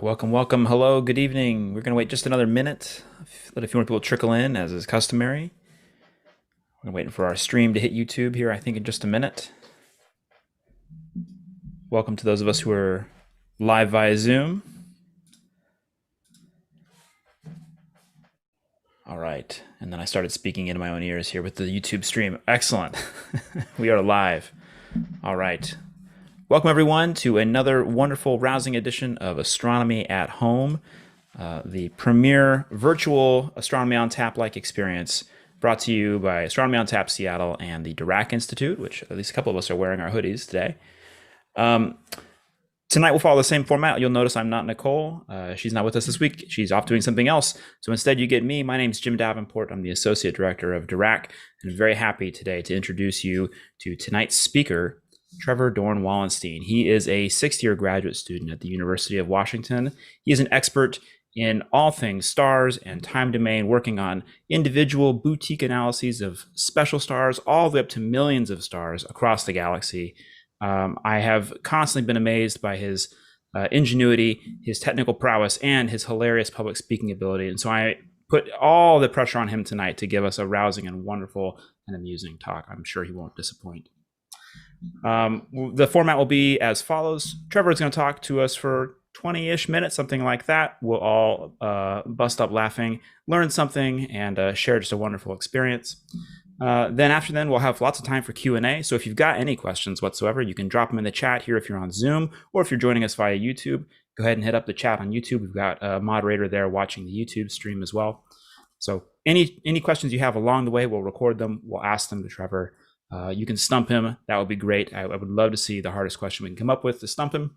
Welcome, welcome. Hello, good evening. We're going to wait just another minute. Let a few more people trickle in, as is customary. We're waiting for our stream to hit YouTube here, I think, in just a minute. Welcome to those of us who are live via Zoom. All right. And then I started speaking into my own ears here with the YouTube stream. Excellent. We are live. All right. Welcome, everyone, to another wonderful, rousing edition of Astronomy at Home, the premier virtual Astronomy on Tap-like experience brought to you by Astronomy on Tap Seattle and the DiRAC Institute, which at least a couple of us are wearing our hoodies today. Tonight we'll follow the same format. You'll notice I'm not Nicole. She's not with us this week. She's off doing something else. So instead you get me. My name's Jim Davenport. I'm the Associate Director of DiRAC, and I'm very happy today to introduce you to tonight's speaker, Trevor Dorn-Wallenstein. He is a sixth-year graduate student at the University of Washington. He is an expert in all things stars and time domain, working on individual boutique analyses of special stars, all the way up to millions of stars across the galaxy. I have constantly been amazed by his ingenuity, his technical prowess, and his hilarious public speaking ability. And so I put all the pressure on him tonight to give us a rousing and wonderful and amusing talk. I'm sure he won't disappoint. The format will be as follows. Trevor is going to talk to us for 20-ish minutes, something like that. We'll all bust up laughing, learn something, and share just a wonderful experience. Then we'll have lots of time for Q&A. So if you've got any questions whatsoever, you can drop them in the chat here if you're on Zoom, or if you're joining us via YouTube, go ahead and hit up the chat on YouTube. We've got a moderator there watching the YouTube stream as well. So any questions you have along the way, we'll record them. We'll ask them to Trevor. You can stump him. That would be great. I would love to see the hardest question we can come up with to stump him.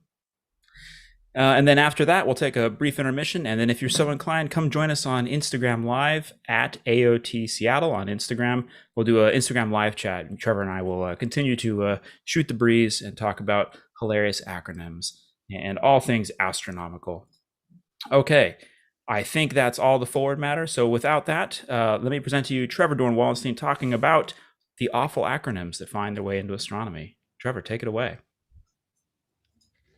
And then after that, we'll take a brief intermission. And then if you're so inclined, come join us on Instagram Live at AOT Seattle on Instagram. We'll do an Instagram live chat. And Trevor and I will continue to shoot the breeze and talk about hilarious acronyms and all things astronomical. Okay, I think that's all the forward matter. So without that, let me present to you Trevor Dorn-Wallenstein talking about the awful acronyms that find their way into astronomy. Trevor, take it away.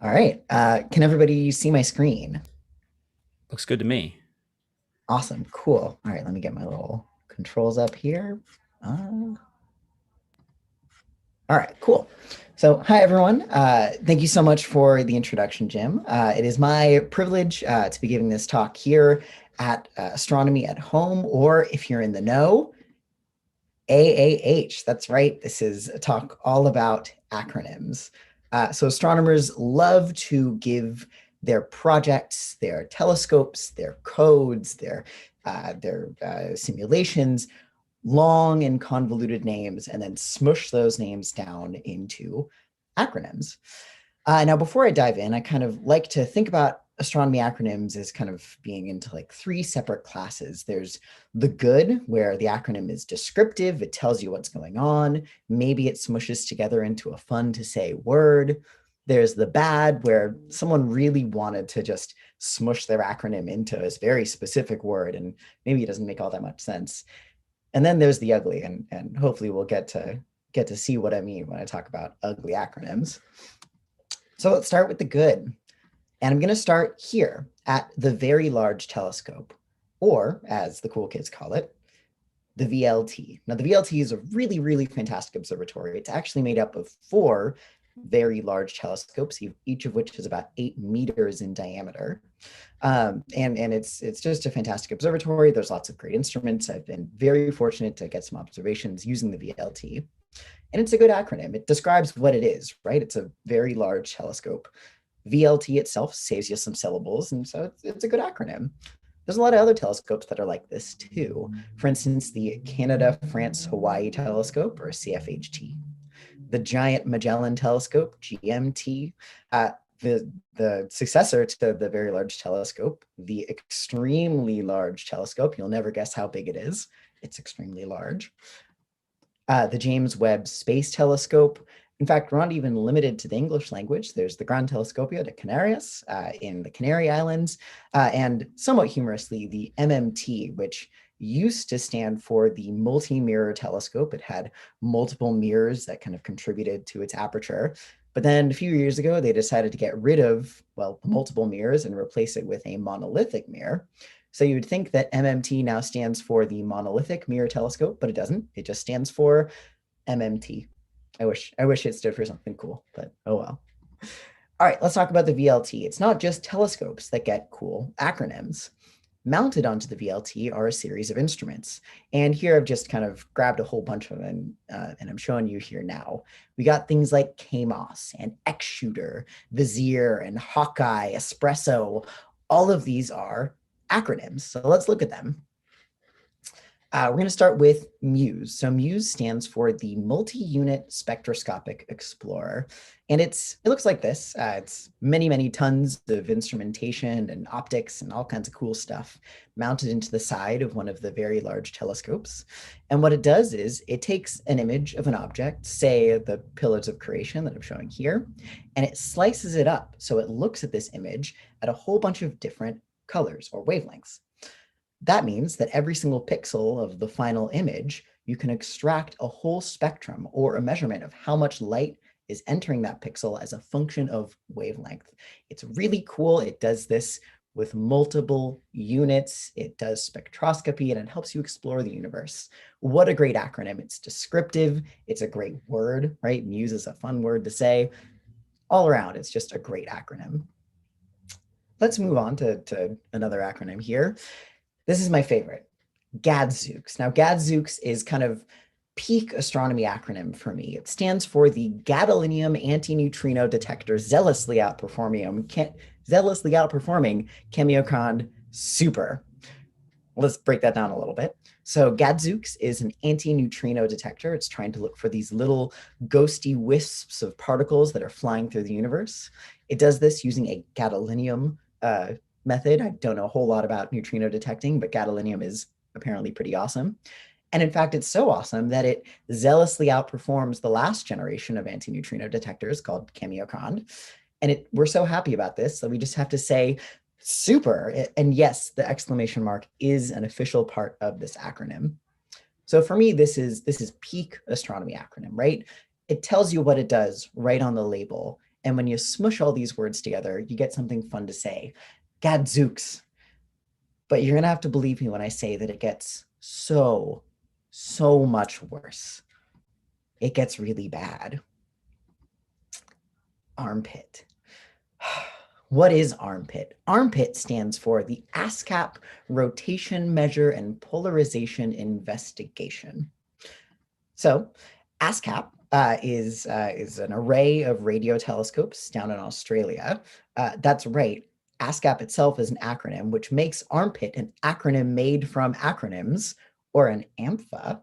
All right. Can everybody see my screen? Looks good to me. Awesome. Cool. All right. Let me get my little controls up here. All right. Cool. So hi, everyone. Thank you so much for the introduction, Jim. It is my privilege to be giving this talk here at Astronomy at Home, or if you're in the know, AAH. That's right. This is a talk all about acronyms. So astronomers love to give their projects, their telescopes, their codes, their simulations, long and convoluted names, and then smush those names down into acronyms. Now, before I dive in, I kind of like to think about astronomy acronyms as kind of being into like three separate classes. There's the good, where the acronym is descriptive. It tells you what's going on. Maybe it smushes together into a fun to say word. There's the bad, where someone really wanted to just smush their acronym into a very specific word, and maybe it doesn't make all that much sense. And then there's the ugly, and hopefully we'll get to see what I mean when I talk about ugly acronyms. So let's start with the good. And I'm going to start here at the Very Large Telescope, or as the cool kids call it, the VLT. Now, the VLT is a really, really fantastic observatory. It's actually made up of 4 very large telescopes, each of which is about 8 meters in diameter. And it's just a fantastic observatory. There's lots of great instruments. I've been very fortunate to get some observations using the VLT. And it's a good acronym. It describes what it is, right? It's a very large telescope. VLT itself saves you some syllables, and so it's a good acronym. There's a lot of other telescopes that are like this too. For instance, the Canada, France, Hawaii Telescope, or CFHT. The Giant Magellan Telescope, GMT. The successor to the Very Large Telescope, the Extremely Large Telescope. You'll never guess how big it is. It's extremely large. The James Webb Space Telescope. In fact, we're not even limited to the English language. There's the Gran Telescopio de Canarias in the Canary Islands, and somewhat humorously, the MMT, which used to stand for the Multi-Mirror Telescope. It had multiple mirrors that kind of contributed to its aperture. But then a few years ago, they decided to get rid of, well, multiple mirrors and replace it with a monolithic mirror. So you would think that MMT now stands for the Monolithic Mirror Telescope, but it doesn't. It just stands for MMT. I wish it stood for something cool, but oh well. All right, let's talk about the VLT. It's not just telescopes that get cool acronyms. Mounted onto the VLT are a series of instruments. And here I've just kind of grabbed a whole bunch of them, and I'm showing you here now. We got things like KMOS and X-Shooter, Vizier and Hawkeye, Espresso. All of these are acronyms. So let's look at them. We're going to start with MUSE. So MUSE stands for the Multi-Unit Spectroscopic Explorer. And it looks like this. It's many, many tons of instrumentation and optics and all kinds of cool stuff mounted into the side of one of the very large telescopes. And what it does is it takes an image of an object, say the Pillars of Creation that I'm showing here, and it slices it up. So it looks at this image at a whole bunch of different colors or wavelengths. That means that every single pixel of the final image, you can extract a whole spectrum or a measurement of how much light is entering that pixel as a function of wavelength. It's really cool. It does this with multiple units. It does spectroscopy, and it helps you explore the universe. What a great acronym. It's descriptive. It's a great word, right? MUSE is a fun word to say. All around, it's just a great acronym. Let's move on to another acronym here. This is my favorite, GADZOOKS. Now, GADZOOKS is kind of peak astronomy acronym for me. It stands for the Gadolinium Antineutrino Detector zealously outperforming Chemiocron Super. Let's break that down a little bit. So GADZOOKS is an anti-neutrino detector. It's trying to look for these little ghosty wisps of particles that are flying through the universe. It does this using a gadolinium method. I don't know a whole lot about neutrino detecting, but gadolinium is apparently pretty awesome. And in fact, it's so awesome that it zealously outperforms the last generation of antineutrino detectors called Chemiocron. And we're so happy about this that we just have to say super. And yes, the exclamation mark is an official part of this acronym. So for me, this is peak astronomy acronym, right? It tells you what it does right on the label. And when you smush all these words together, you get something fun to say. GADZOOKS. But you're going to have to believe me when I say that it gets so much worse. It gets really bad. Armpit. What is armpit? Armpit stands for the ASCAP Rotation Measure and Polarization Investigation. So ASCAP is an array of radio telescopes down in Australia. That's right. ASCAP itself is an acronym, which makes armpit an acronym made from acronyms, or an AMPHA.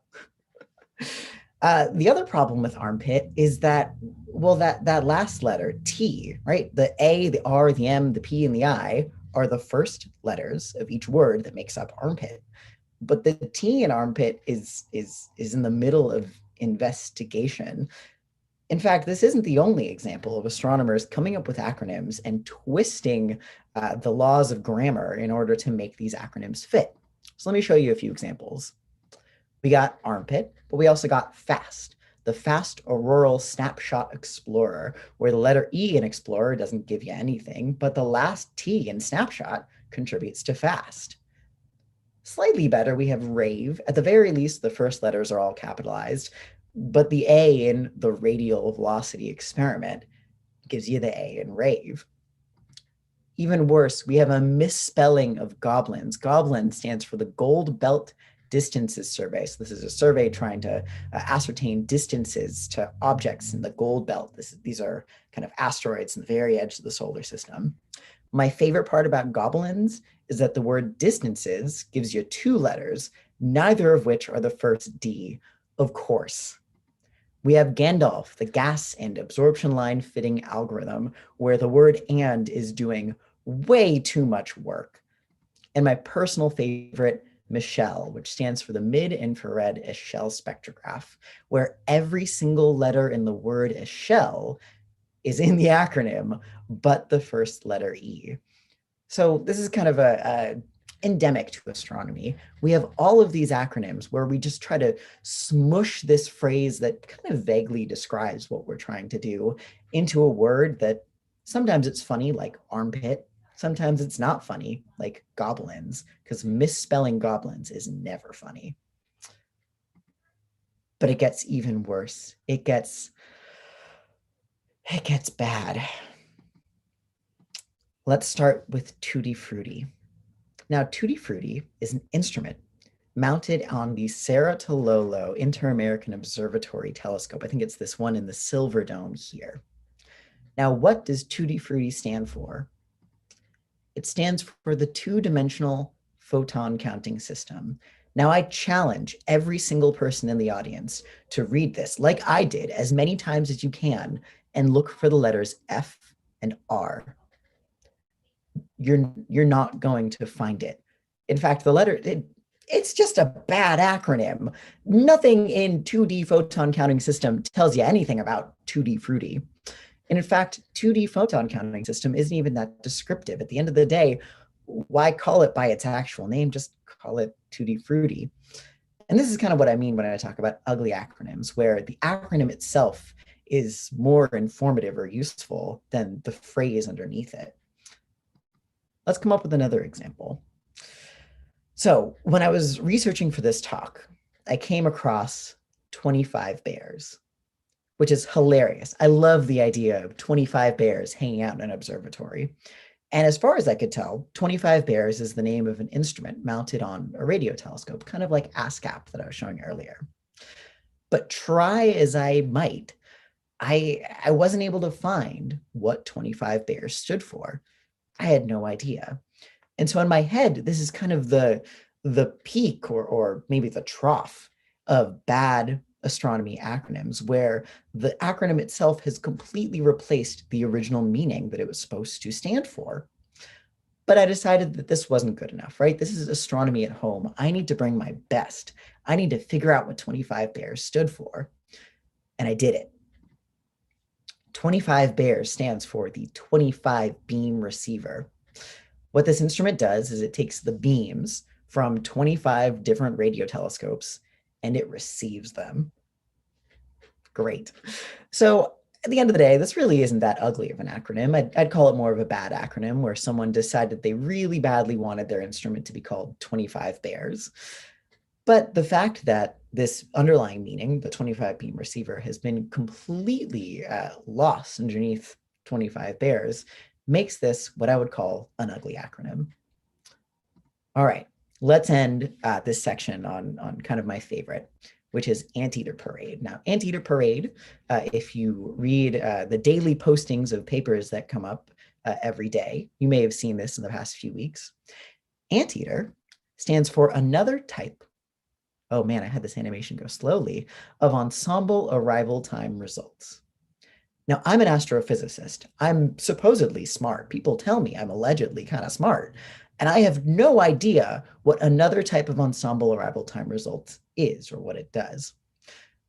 The other problem with armpit is that, well, that last letter, T, right? The A, the R, the M, the P, and the I are the first letters of each word that makes up armpit. But the T in armpit is in the middle of investigation. In fact, this isn't the only example of astronomers coming up with acronyms and twisting the laws of grammar in order to make these acronyms fit. So let me show you a few examples. We got armpit, but we also got FAST, the Fast Auroral Snapshot Explorer, where the letter E in Explorer doesn't give you anything, but the last T in Snapshot contributes to FAST. Slightly better, we have RAVE. At the very least, the first letters are all capitalized, but the A in the radial velocity experiment gives you the A in RAVE. Even worse, we have a misspelling of GOBLINS. GOBLIN stands for the Gold Belt Distances Survey. So this is a survey trying to ascertain distances to objects in the gold belt. These are kind of asteroids in the very edge of the solar system. My favorite part about GOBLINS is that the word distances gives you two letters, neither of which are the first D, of course. We have Gandalf, the gas and absorption line fitting algorithm, where the word and is doing way too much work. And my personal favorite, Michel, which stands for the mid-infrared Echelle spectrograph, where every single letter in the word Echelle is in the acronym, but the first letter E. So this is kind of a endemic to astronomy. We have all of these acronyms where we just try to smush this phrase that kind of vaguely describes what we're trying to do into a word that sometimes it's funny, like armpit. Sometimes it's not funny, like goblins, because misspelling goblins is never funny. But it gets even worse. It gets bad. Let's start with Tutti Frutti. Now, Tutti Frutti is an instrument mounted on the Cerro Tololo Inter-American Observatory telescope. I think it's this one in the Silver Dome here. Now, what does Tutti Frutti stand for? It stands for the two-dimensional photon counting system. Now, I challenge every single person in the audience to read this, like I did, as many times as you can, and look for the letters F and R. You're not going to find it. In fact, it's just a bad acronym. Nothing in 2D photon counting system tells you anything about Tutti Frutti. And in fact, 2D photon counting system isn't even that descriptive. At the end of the day, why call it by its actual name? Just call it Tutti Frutti. And this is kind of what I mean when I talk about ugly acronyms, where the acronym itself is more informative or useful than the phrase underneath it. Let's come up with another example. So when I was researching for this talk, I came across 25 bears, which is hilarious. I love the idea of 25 bears hanging out in an observatory. And as far as I could tell, 25 bears is the name of an instrument mounted on a radio telescope, kind of like ASCAP that I was showing earlier. But try as I might, I wasn't able to find what 25 bears stood for. I had no idea. And so in my head, this is kind of the peak or maybe the trough of bad astronomy acronyms, where the acronym itself has completely replaced the original meaning that it was supposed to stand for. But I decided that this wasn't good enough, right? This is astronomy at home. I need to bring my best. I need to figure out what 25 bears stood for. And I did it. 25 bears stands for the 25 beam receiver. What this instrument does is it takes the beams from 25 different radio telescopes and it receives them. Great. So at the end of the day, this really isn't that ugly of an acronym. I'd call it more of a bad acronym where someone decided they really badly wanted their instrument to be called 25 bears. But the fact that this underlying meaning, the 25 beam receiver, has been completely lost underneath 25 bears makes this what I would call an ugly acronym. All right, let's end this section on kind of my favorite, which is Anteater Parade. Now, Anteater Parade, if you read the daily postings of papers that come up every day, you may have seen this in the past few weeks. Anteater stands for another type, oh man, I had this animation go slowly, of ensemble arrival time results. Now, I'm an astrophysicist. I'm supposedly smart. People tell me I'm allegedly kind of smart. And I have no idea what another type of ensemble arrival time result is or what it does.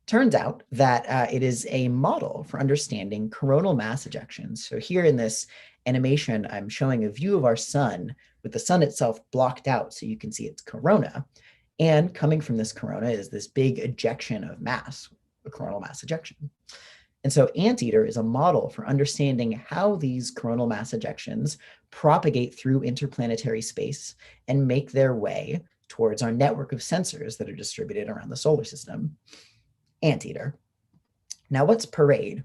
Turns out that it is a model for understanding coronal mass ejections. So here in this animation, I'm showing a view of our sun with the sun itself blocked out so you can see its corona. And coming from this corona is this big ejection of mass, a coronal mass ejection. And so Anteater is a model for understanding how these coronal mass ejections propagate through interplanetary space and make their way towards our network of sensors that are distributed around the solar system. Anteater. Now, what's Parade?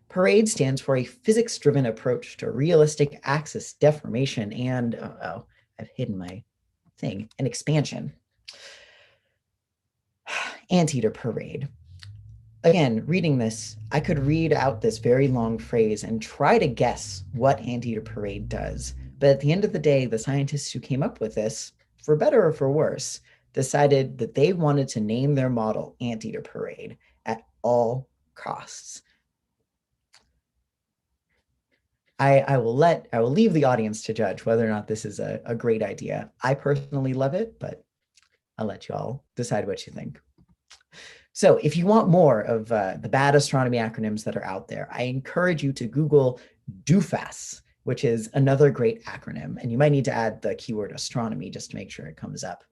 Parade stands for a physics-driven approach to realistic axis deformation and, I've hidden my thing, an expansion. Anteater Parade. Again, reading this, I could read out this very long phrase and try to guess what Anteater Parade does. But at the end of the day, the scientists who came up with this, for better or for worse, decided that they wanted to name their model Anteater Parade at all costs. I will leave the audience to judge whether or not this is a great idea. I personally love it, but I'll let you all decide what you think. So if you want more of the bad astronomy acronyms that are out there, I encourage you to Google DOFAS, which is another great acronym. And you might need to add the keyword astronomy just to make sure it comes up.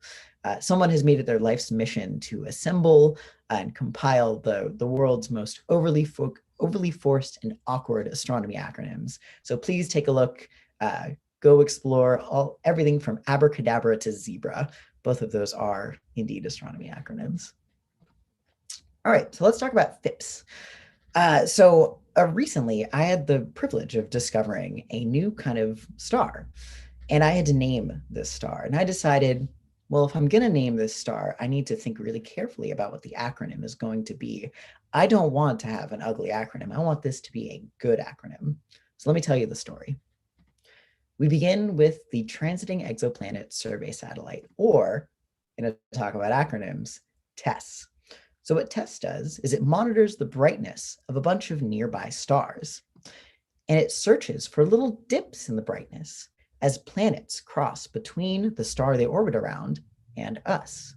Someone has made it their life's mission to assemble and compile the world's most overly overly forced and awkward astronomy acronyms. So please take a look, go explore everything from abracadabra to zebra. Both of those are indeed astronomy acronyms. All right, so let's talk about FYPS. Recently, I had the privilege of discovering a new kind of star, and I had to name this star. And I decided, well, if I'm going to name this star, I need to think really carefully about what the acronym is going to be. I don't want to have an ugly acronym. I want this to be a good acronym. So let me tell you the story. We begin with the Transiting Exoplanet Survey Satellite, or, in a talk about acronyms, TESS. So what TESS does is it monitors the brightness of a bunch of nearby stars, and it searches for little dips in the brightness as planets cross between the star they orbit around and us.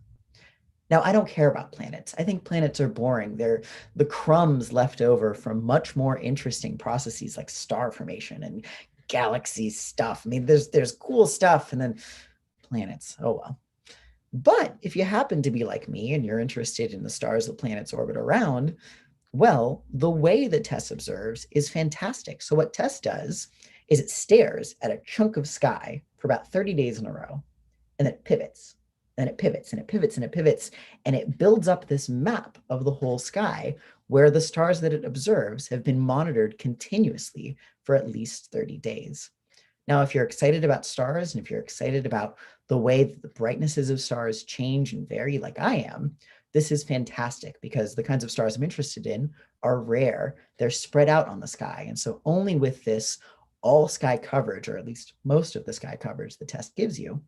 Now, I don't care about planets. I think planets are boring. They're the crumbs left over from much more interesting processes like star formation and galaxy stuff. I mean, there's cool stuff, and then planets. Oh, well. But if you happen to be like me and you're interested in the stars that planets orbit around, well, the way that TESS observes is fantastic. So what TESS does is it stares at a chunk of sky for about 30 days in a row, and then it pivots, and it pivots, and it pivots, and it pivots, and it builds up this map of the whole sky where the stars that it observes have been monitored continuously for at least 30 days. Now, if you're excited about stars, and if you're excited about the way that the brightnesses of stars change and vary like I am, this is fantastic because the kinds of stars I'm interested in are rare. They're spread out on the sky. And so only with this all sky coverage, or at least most of the sky coverage the TESS gives you,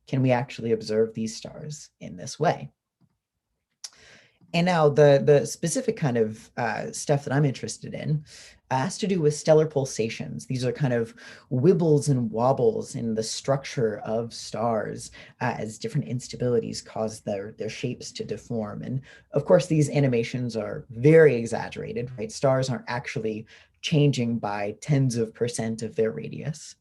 can we actually observe these stars in this way. And now the specific kind of stuff that I'm interested in has to do with stellar pulsations. These are kind of wibbles and wobbles in the structure of stars as different instabilities cause their shapes to deform. And of course, these animations are very exaggerated, right? Stars aren't actually changing by tens of % of their radius.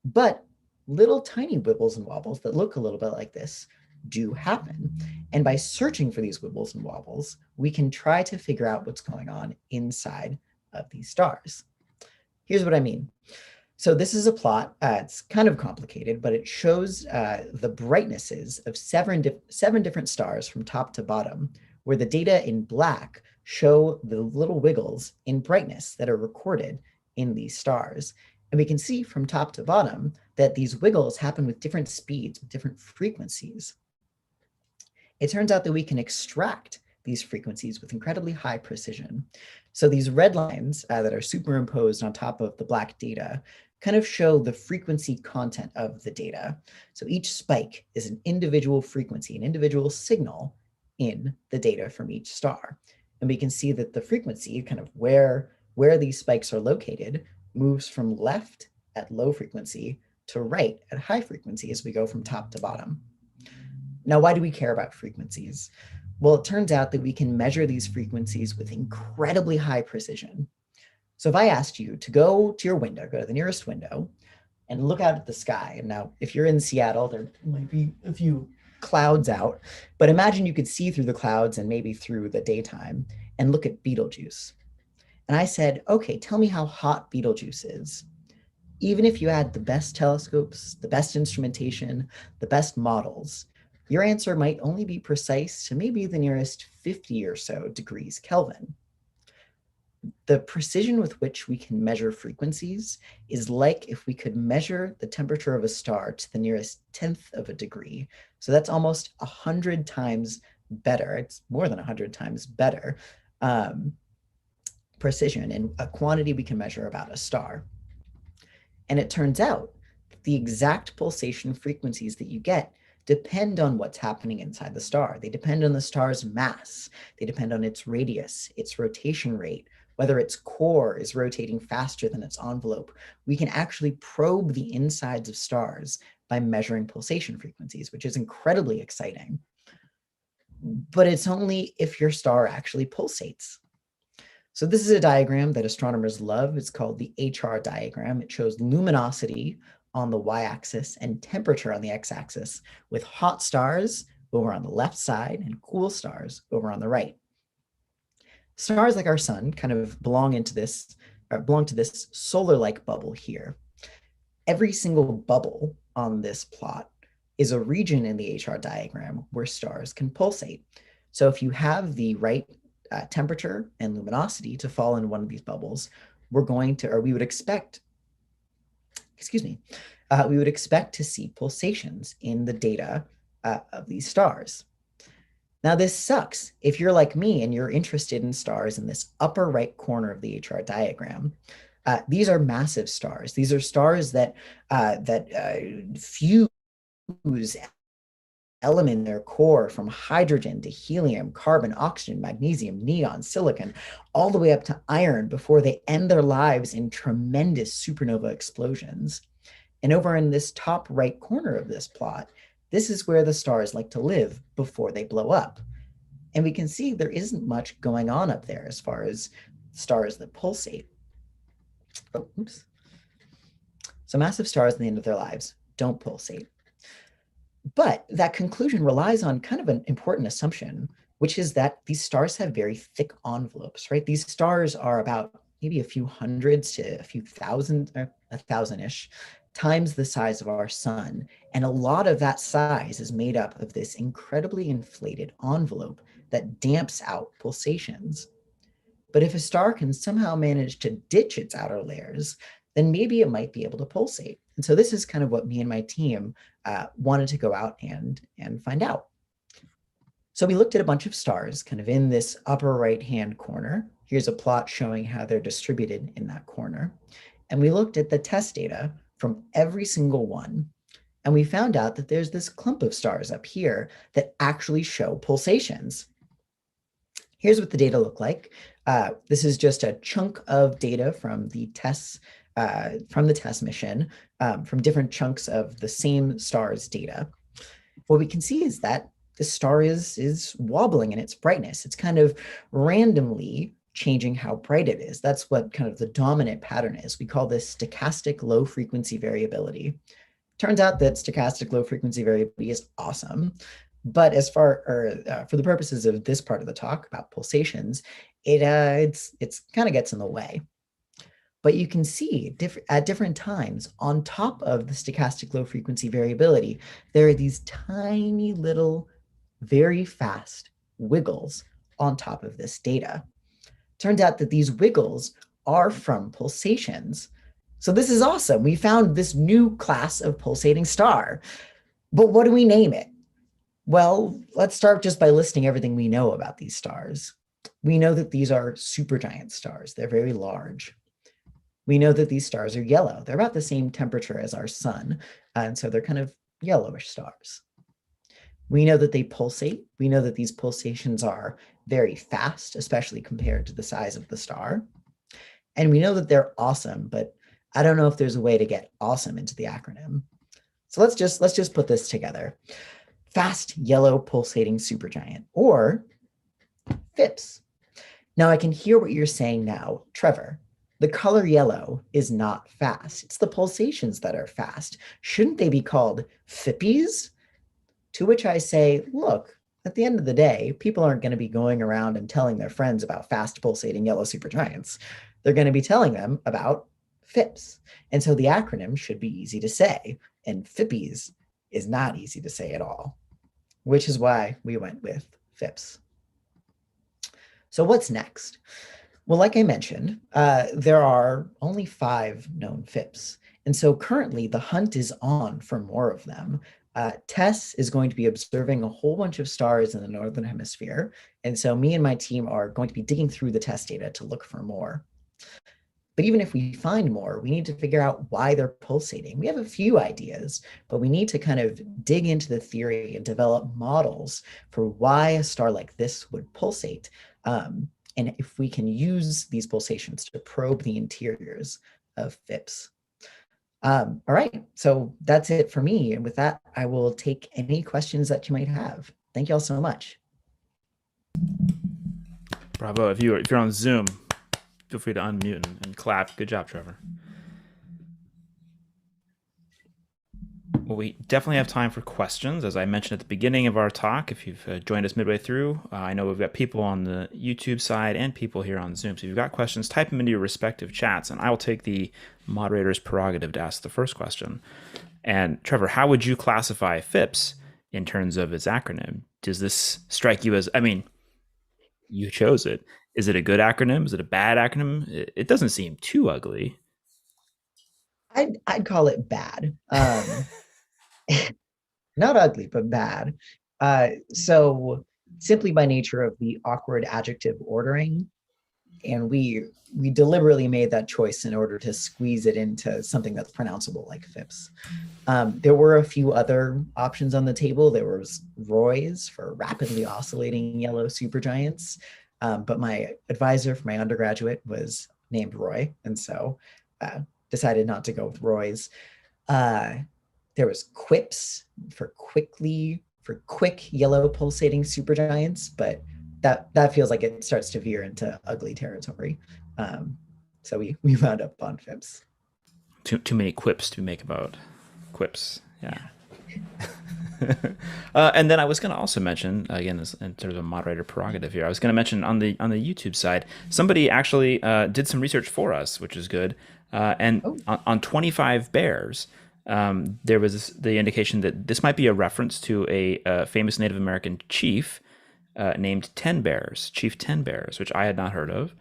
But little tiny wibbles and wobbles that look a little bit like this do happen. And by searching for these wibbles and wobbles, we can try to figure out what's going on inside of these stars. Here's what I mean. So this is a plot. It's kind of complicated, but it shows the brightnesses of seven different stars from top to bottom, where the data in black show the little wiggles in brightness that are recorded in these stars. And we can see from top to bottom that these wiggles happen with different speeds, with different frequencies. It turns out that we can extract these frequencies with incredibly high precision. So these red lines that are superimposed on top of the black data kind of show the frequency content of the data. So each spike is an individual frequency, an individual signal in the data from each star. And we can see that the frequency, kind of where these spikes are located, moves from left at low frequency to right at high frequency as we go from top to bottom. Now, why do we care about frequencies? Well, it turns out that we can measure these frequencies with incredibly high precision. So if I asked you to go to your window, go to the nearest window, and look out at the sky, and now if you're in Seattle, there might be a few clouds out, but imagine you could see through the clouds and maybe through the daytime and look at Betelgeuse. And I said, okay, tell me how hot Betelgeuse is. Even if you had the best telescopes, the best instrumentation, the best models, your answer might only be precise to maybe the nearest 50 or so degrees Kelvin. The precision with which we can measure frequencies is like if we could measure the temperature of a star to the nearest 10th of a degree. So that's almost 100 times better. It's more than 100 times better precision in a quantity we can measure about a star. And it turns out the exact pulsation frequencies that you get depend on what's happening inside the star. They depend on the star's mass. They depend on its radius, its rotation rate, whether its core is rotating faster than its envelope. We can actually probe the insides of stars by measuring pulsation frequencies, which is incredibly exciting. But it's only if your star actually pulsates. So this is a diagram that astronomers love. It's called the HR diagram. It shows luminosity on the y-axis and temperature on the x-axis, with hot stars over on the left side and cool stars over on the right. Stars like our sun kind of belong to this solar-like bubble here. Every single bubble on this plot is a region in the HR diagram where stars can pulsate. So if you have the right temperature and luminosity to fall in one of these bubbles, we would expect to see pulsations in the data of these stars. Now, this sucks if you're like me and you're interested in stars in this upper right corner of the HR diagram. These are massive stars. These are stars that fuse element in their core from hydrogen to helium, carbon, oxygen, magnesium, neon, silicon, all the way up to iron before they end their lives in tremendous supernova explosions. And over in this top right corner of this plot, this is where the stars like to live before they blow up. And we can see there isn't much going on up there as far as stars that pulsate. Oh, oops. So massive stars at the end of their lives don't pulsate. But that conclusion relies on kind of an important assumption, which is that these stars have very thick envelopes, right? These stars are about maybe a few hundreds to a few thousand, or 1,000-ish times the size of our sun. And a lot of that size is made up of this incredibly inflated envelope that damps out pulsations. But if a star can somehow manage to ditch its outer layers, then maybe it might be able to pulsate. And so this is kind of what me and my team wanted to go out and find out. So we looked at a bunch of stars kind of in this upper right-hand corner. Here's a plot showing how they're distributed in that corner. And we looked at the TESS data from every single one. And we found out that there's this clump of stars up here that actually show pulsations. Here's what the data look like. This is just a chunk of data from the TESS mission, from different chunks of the same star's data. What we can see is that the star is wobbling in its brightness. It's kind of randomly changing how bright it is. That's what kind of the dominant pattern is. We call this stochastic low frequency variability. Turns out that stochastic low frequency variability is awesome. But for the purposes of this part of the talk about pulsations, it's kind of gets in the way. But you can see at different times on top of the stochastic low frequency variability, there are these tiny little, very fast wiggles on top of this data. Turns out that these wiggles are from pulsations. So this is awesome. We found this new class of pulsating star. But what do we name it? Well, let's start just by listing everything we know about these stars. We know that these are supergiant stars. They're very large. We know that these stars are yellow. They're about the same temperature as our sun, and so they're kind of yellowish stars. We know that they pulsate. We know that these pulsations are very fast, especially compared to the size of the star. And we know that they're awesome, but I don't know if there's a way to get awesome into the acronym. So let's just put this together. Fast Yellow Pulsating Supergiant, or FYPS. Now I can hear what you're saying now, Trevor. The color yellow is not fast. It's the pulsations that are fast. Shouldn't they be called FYPPs? To which I say, look, at the end of the day, people aren't going to be going around and telling their friends about fast pulsating yellow supergiants. They're going to be telling them about FYPS. And so the acronym should be easy to say, and FYPPs is not easy to say at all, which is why we went with FYPS. So what's next? Well, like I mentioned, there are only 5 known FYPS. And so currently the hunt is on for more of them. TESS is going to be observing a whole bunch of stars in the Northern Hemisphere. And so me and my team are going to be digging through the TESS data to look for more. But even if we find more, we need to figure out why they're pulsating. We have a few ideas, but we need to kind of dig into the theory and develop models for why a star like this would pulsate. And if we can use these pulsations to probe the interiors of FYPS. All right, so that's it for me. And with that, I will take any questions that you might have. Thank you all so much. Bravo. If you're on Zoom, feel free to unmute and clap. Good job, Trevor. Well, we definitely have time for questions. As I mentioned at the beginning of our talk, if you've joined us midway through, I know we've got people on the YouTube side and people here on Zoom. So if you've got questions, type them into your respective chats, and I will take the moderator's prerogative to ask the first question. And Trevor, how would you classify FIPS in terms of its acronym? Does this strike you as, I mean, you chose it. Is it a good acronym? Is it a bad acronym? It doesn't seem too ugly. I'd call it bad. Not ugly, but bad. So simply by nature of the awkward adjective ordering, and we deliberately made that choice in order to squeeze it into something that's pronounceable like FIPS. There were a few other options on the table. There was ROYs for rapidly oscillating yellow supergiants, but my advisor for my undergraduate was named Roy, and so decided not to go with ROYs. Uh, there was QUIPS for quick yellow pulsating supergiants, but that feels like it starts to veer into ugly territory. So we wound up on FIPS. Too many quips to make about quips. Yeah. And then I was going to also mention, again, in terms of moderator prerogative here, I was going to mention on the YouTube side, somebody actually did some research for us, which is good. And Oh, on 25 bears, there was the indication that this might be a reference to a famous Native American chief named Ten Bears, Chief Ten Bears, which I had not heard of.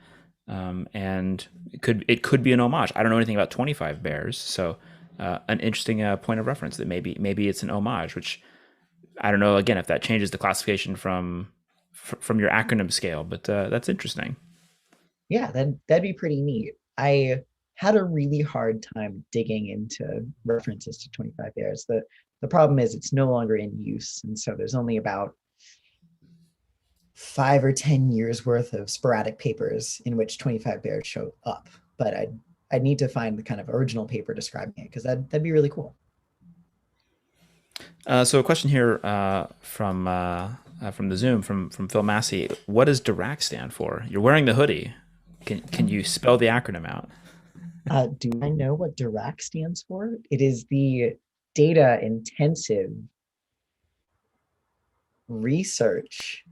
And it could be an homage. I don't know anything about 25 bears, so an interesting point of reference that maybe it's an homage, which I don't know again if that changes the classification from your acronym scale, but that's interesting. yeah, that'd be pretty neat. I had a really hard time digging into references to 25 bears. The problem is it's no longer in use, and so there's only about 5 or 10 years worth of sporadic papers in which 25 bears show up. But I'd need to find the kind of original paper describing it because that'd be really cool. So a question here from the Zoom from Phil Massey. What does DiRAC stand for? You're wearing the hoodie. Can you spell the acronym out? Do I know what DiRAC stands for? It is the data intensive research.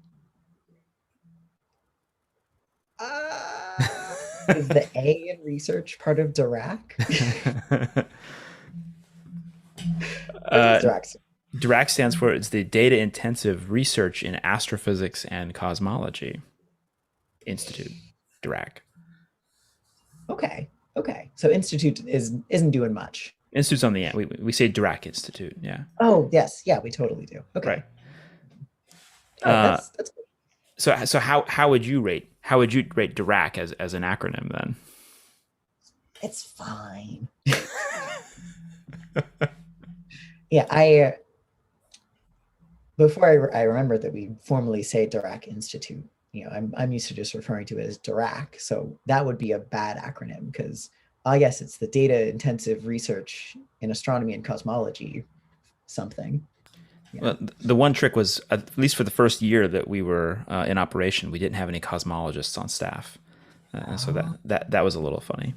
Is the A in research part of DiRAC? What does uh, DiRAC stand DiRAC stands for it's the Data Intensive Research in Astrophysics and Cosmology Institute. DiRAC. for? Okay. Okay. So institute isn't doing much. Institute's on the end. We say DiRAC Institute. Yeah. Oh, yes. Yeah, we totally do. Okay. Right. Oh, Uh, that's good. so how would you rate DiRAC as an acronym then? It's fine. Yeah, I before I remember that we formally say DiRAC Institute. I'm used to just referring to it as DiRAC, so that would be a bad acronym because I guess it's the Data Intensive Research in Astronomy and Cosmology something. Yeah. Well, the one trick was, at least for the first year that we were in operation, we didn't have any cosmologists on staff, so Oh, that was a little funny.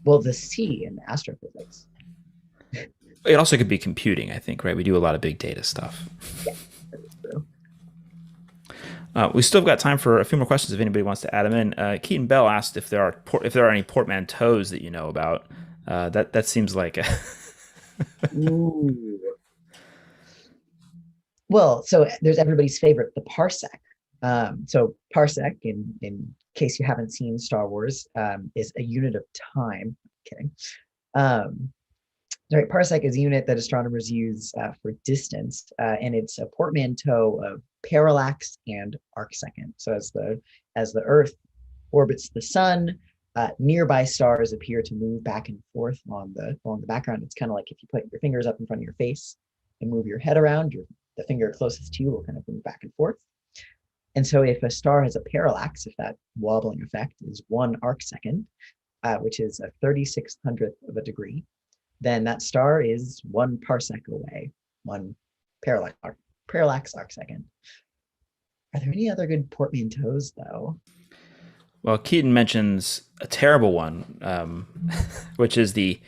well, the C in astrophysics. It also could be computing, I think, right? We do a lot of big data stuff. Yeah, that is true. We still have got time for a few more questions if anybody wants to add them in. Keaton Bell asked if there are any portmanteaus that you know about. That seems like Ooh. Well, so there's everybody's favorite, the parsec. So parsec, in case you haven't seen Star Wars, is a unit of time. Kidding. Um, right, parsec is a unit that astronomers use for distance, and it's a portmanteau of parallax and arcsecond. So as the Earth orbits the sun, nearby stars appear to move back and forth along the background. It's kind of like if you put your fingers up in front of your face and move your head around, the finger closest to you will kind of move back and forth. And so if a star has a parallax, if that wobbling effect is 1 arcsecond, which is a 3600th of a degree, then that star is 1 parsec away, one parallax arcsecond. Are there any other good portmanteaus though? well, Keaton mentions a terrible one, which is the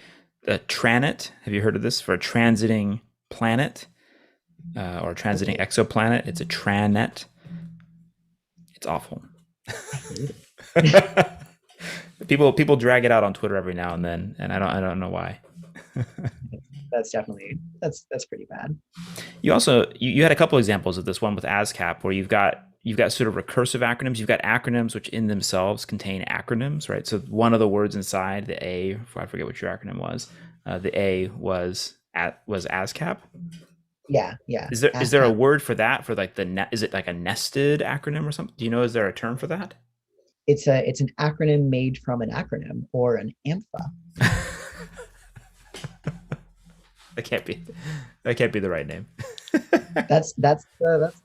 a TRANET. Have you heard of this for a transiting planet or a transiting Okay, exoplanet? It's a TRANET. It's awful. I hate it. People drag it out on Twitter every now and then, and I don't know why. That's definitely that's pretty bad. You also you had a couple examples of this one with ASCAP where you've got sort of recursive acronyms. You've got acronyms which in themselves contain acronyms, right? So one of the words inside the A, I forget what your acronym was. The A was ASCAP. Yeah, yeah. Is there a word for that for like is it like a nested acronym or something? Do you know, is there a term for that? It's an acronym made from an acronym or an AMPHA. That can't be that can't be the right name. That's the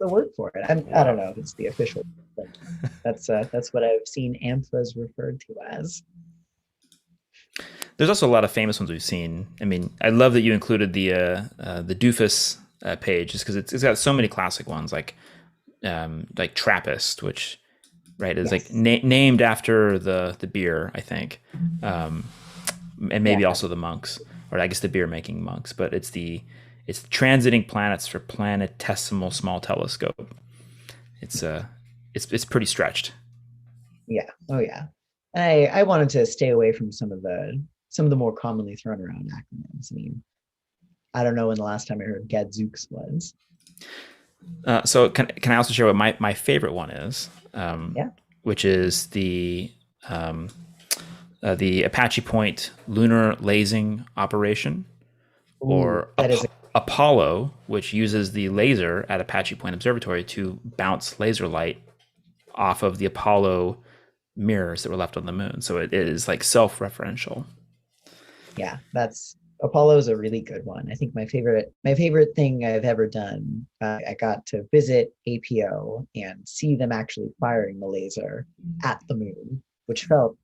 word for it. I don't Wow. know if it's the official, but that's what I've seen AMPHAs referred to as. There's also a lot of famous ones we've seen. I mean, I love that you included the doofus page, just because it's got so many classic ones like Trappist, which right is like Yes. named after the beer, I think, um, and Yeah. maybe also the monks, or I guess the beer making monks. But it's transiting planets for planetesimal small telescope. It's it's pretty stretched. Yeah. Oh yeah. I wanted to stay away from some of the more commonly thrown around acronyms. I mean, I don't know when the last time I heard GADZOOKS was. So can I also share what my favorite one is, Yeah. which is the Apache Point lunar lasing operation, Ooh, or that is a Apollo, which uses the laser at Apache Point Observatory to bounce laser light off of the Apollo mirrors that were left on the moon. So it is like self-referential. yeah, that's Apollo is a really good one. I think my favorite thing I've ever done. I got to visit APO and see them actually firing the laser at the moon, which felt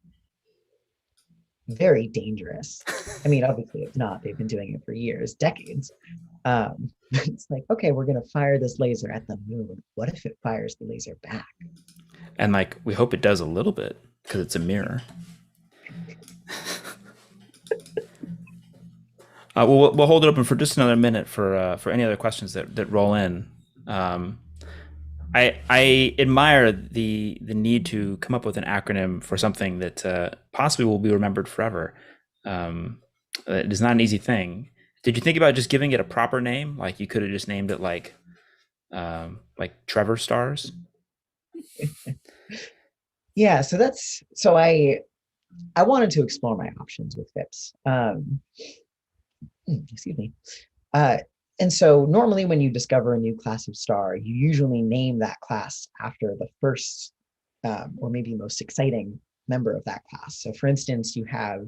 very dangerous. I mean, obviously it's not. They've been doing it for years, decades. It's like, okay, we're gonna fire this laser at the moon. What if it fires the laser back? And like we hope it does a little bit because it's a mirror. We'll hold it open for just another minute for any other questions that roll in. Um, I admire the need to come up with an acronym for something that possibly will be remembered forever. It is not an easy thing. Did you think about just giving it a proper name? Like you could have just named it like Trevor Stars. Yeah, so I wanted to explore my options with FIPS. Excuse me. Uh, and so normally when you discover a new class of star, you usually name that class after the first or maybe most exciting member of that class. So for instance, you have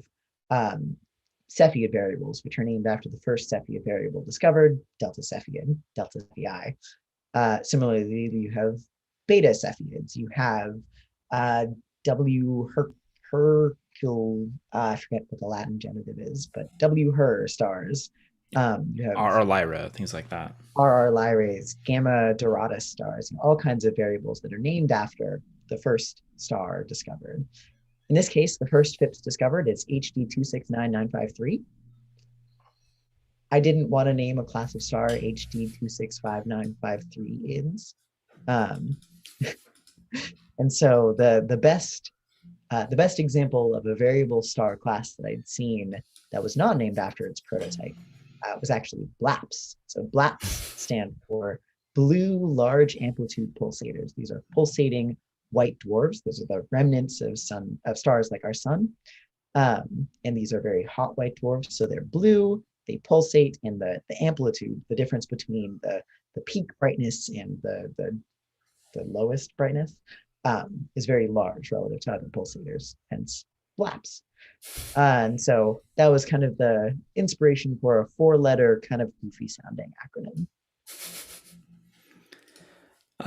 um, Cepheid variables, which are named after the first Cepheid variable discovered, delta Cepheid, delta Cephi. Similarly, you have beta Cepheids. You have uh, W Hercule, I forget what the Latin genitive is, but W Her stars. You have Or Lyra, things like that. RR Lyrae, Gamma Doratus stars, and all kinds of variables that are named after the first star discovered. In this case, the first FIPS discovered is HD 269953. I didn't want to name a class of star HD 265953 IDS. Um, and so the best example of a variable star class that I'd seen that was not named after its prototype was actually BLAPS. So BLAPS stand for Blue Large Amplitude Pulsators. These are pulsating white dwarfs. Those are the remnants of stars like our sun. And these are very hot white dwarfs. So they're blue, they pulsate, and the amplitude, the difference between the peak brightness and the lowest brightness, is very large relative to other pulsators, hence BLAPS. And so that was kind of the inspiration for a four-letter kind of goofy sounding acronym.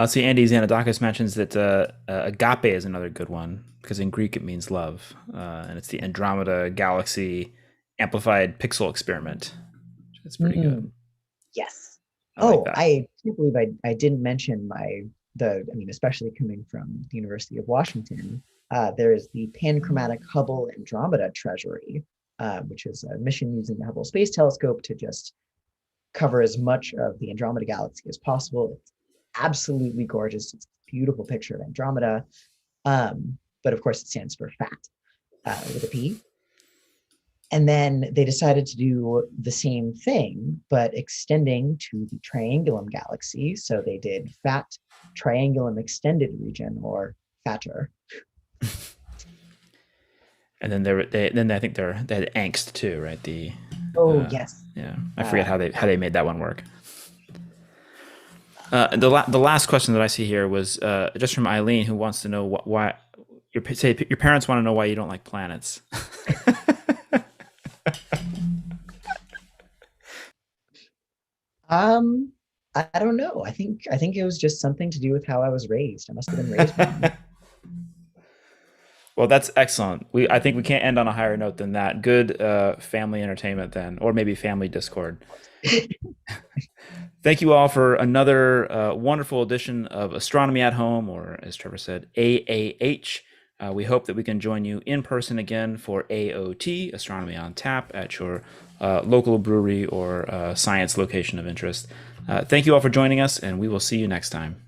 See, Andy Xanadakis mentions that agape is another good one because in Greek it means love, and it's the Andromeda Galaxy Amplified Pixel Experiment. It's pretty good. Mm, yes. I like Oh, that. I can't believe I didn't mention I mean, especially coming from the University of Washington, there is the Panchromatic Hubble Andromeda Treasury, which is a mission using the Hubble Space Telescope to just cover as much of the Andromeda Galaxy as possible. It's absolutely gorgeous. It's a beautiful picture of Andromeda. But of course, it stands for FAT with a P. And then they decided to do the same thing, but extending to the Triangulum Galaxy. So they did FAT Triangulum Extended Region, or FATR. And then I think they had angst too, right? Yes. Yeah, I forget how they made that one work. The last question that I see here was just from Eileen, who wants to know why your parents want to know why you don't like planets. I don't know. I think it was just something to do with how I was raised. I must have been raised by Well, that's excellent. I think we can't end on a higher note than that. Good family entertainment then, or maybe family discord. Thank you all for another wonderful edition of Astronomy at Home, or as Trevor said, AAH. We hope that we can join you in person again for AOT, Astronomy on Tap, at your local brewery or science location of interest. Thank you all for joining us, and we will see you next time.